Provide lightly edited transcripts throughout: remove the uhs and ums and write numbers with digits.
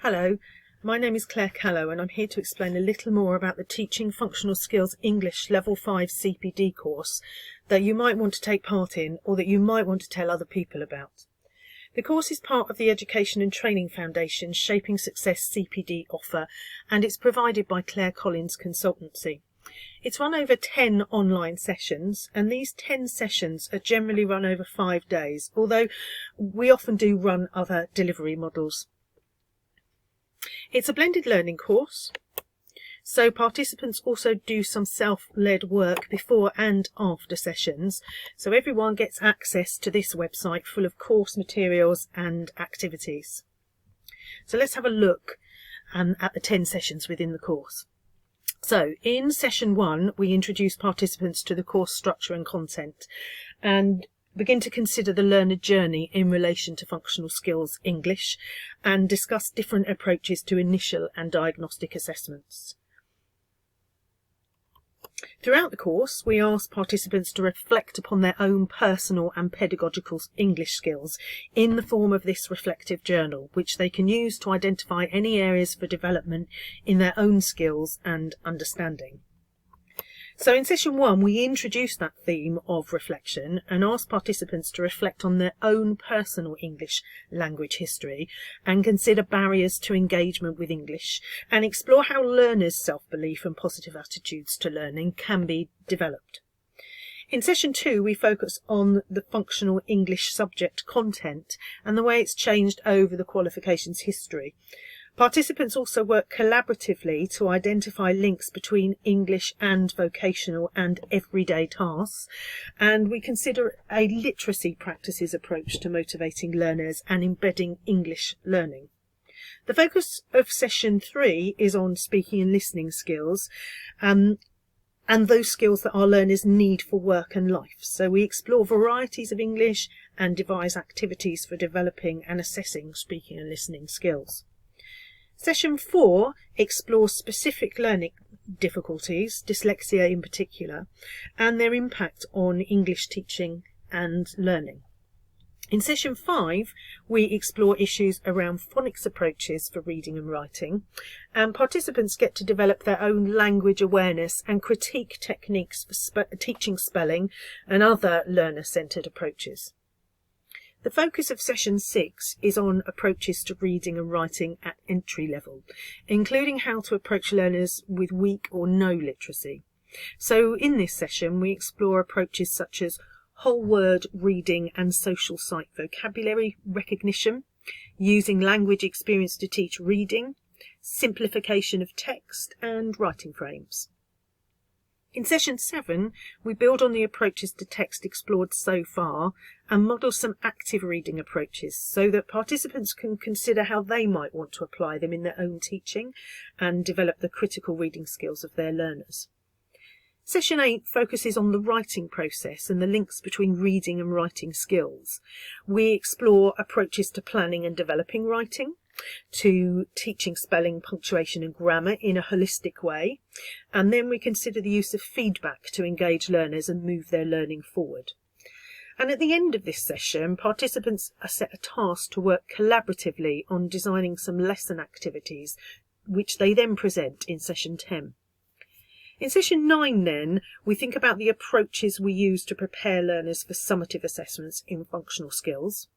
Hello, my name is Claire Callow and I'm here to explain a little more about the Teaching Functional Skills English Level 5 CPD course that you might want to take part in or that you might want to tell other people about. The course is part of the Education and Training Foundation's Shaping Success CPD offer and it's provided by Claire Collins Consultancy. It's run over 10 online sessions, and these 10 sessions are generally run over 5 days, although we often do run other delivery models. It's a blended learning course, so participants also do some self-led work before and after sessions, so everyone gets access to this website full of course materials and activities. So let's have a look at the 10 sessions within the course. So in session 1 we introduce participants to the course structure and content and begin to consider the learner journey in relation to functional skills English and discuss different approaches to initial and diagnostic assessments. Throughout the course, we ask participants to reflect upon their own personal and pedagogical English skills in the form of this reflective journal, which they can use to identify any areas for development in their own skills and understanding. So in session 1, we introduce that theme of reflection and ask participants to reflect on their own personal English language history and consider barriers to engagement with English and explore how learners' self-belief and positive attitudes to learning can be developed. In session 2, we focus on the functional English subject content and the way it's changed over the qualifications history. Participants also work collaboratively to identify links between English and vocational and everyday tasks, and we consider a literacy practices approach to motivating learners and embedding English learning. The focus of session 3 is on speaking and listening skills, and those skills that our learners need for work and life. So we explore varieties of English and devise activities for developing and assessing speaking and listening skills. Session 4 explores specific learning difficulties, dyslexia in particular, and their impact on English teaching and learning. In session 5, we explore issues around phonics approaches for reading and writing, and participants get to develop their own language awareness and critique techniques for teaching spelling and other learner-centred approaches. The focus of session 6 is on approaches to reading and writing at entry level, including how to approach learners with weak or no literacy. So in this session we explore approaches such as whole word reading and social site vocabulary recognition, using language experience to teach reading, simplification of text and writing frames. In session 7, we build on the approaches to text explored so far and model some active reading approaches so that participants can consider how they might want to apply them in their own teaching and develop the critical reading skills of their learners. Session 8 focuses on the writing process and the links between reading and writing skills. We explore approaches to planning and developing writing, to teaching spelling, punctuation and grammar in a holistic way, and then we consider the use of feedback to engage learners and move their learning forward. And at the end of this session, participants are set a task to work collaboratively on designing some lesson activities, which they then present in session 10. In session 9 then, we think about the approaches we use to prepare learners for summative assessments in functional skills.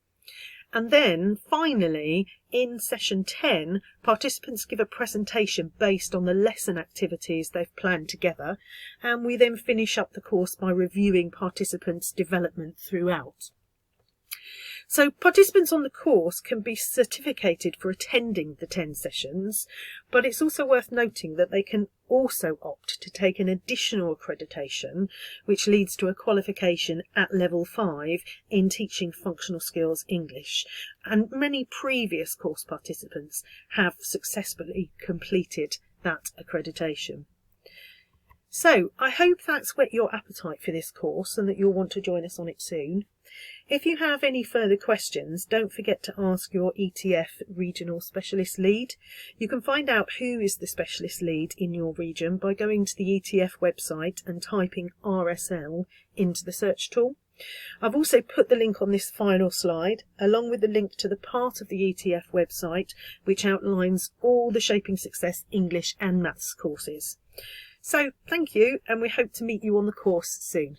And then, finally, in session 10, participants give a presentation based on the lesson activities they've planned together, and we then finish up the course by reviewing participants' development throughout. So participants on the course can be certificated for attending the 10 sessions, but it's also worth noting that they can also opt to take an additional accreditation, which leads to a qualification at level 5 in teaching functional skills English. And many previous course participants have successfully completed that accreditation. So I hope that's whet your appetite for this course and that you'll want to join us on it soon. If you have any further questions, don't forget to ask your ETF Regional Specialist Lead. You can find out who is the Specialist Lead in your region by going to the ETF website and typing RSL into the search tool. I've also put the link on this final slide, along with the link to the part of the ETF website which outlines all the Shaping Success English and Maths courses. So thank you, and we hope to meet you on the course soon.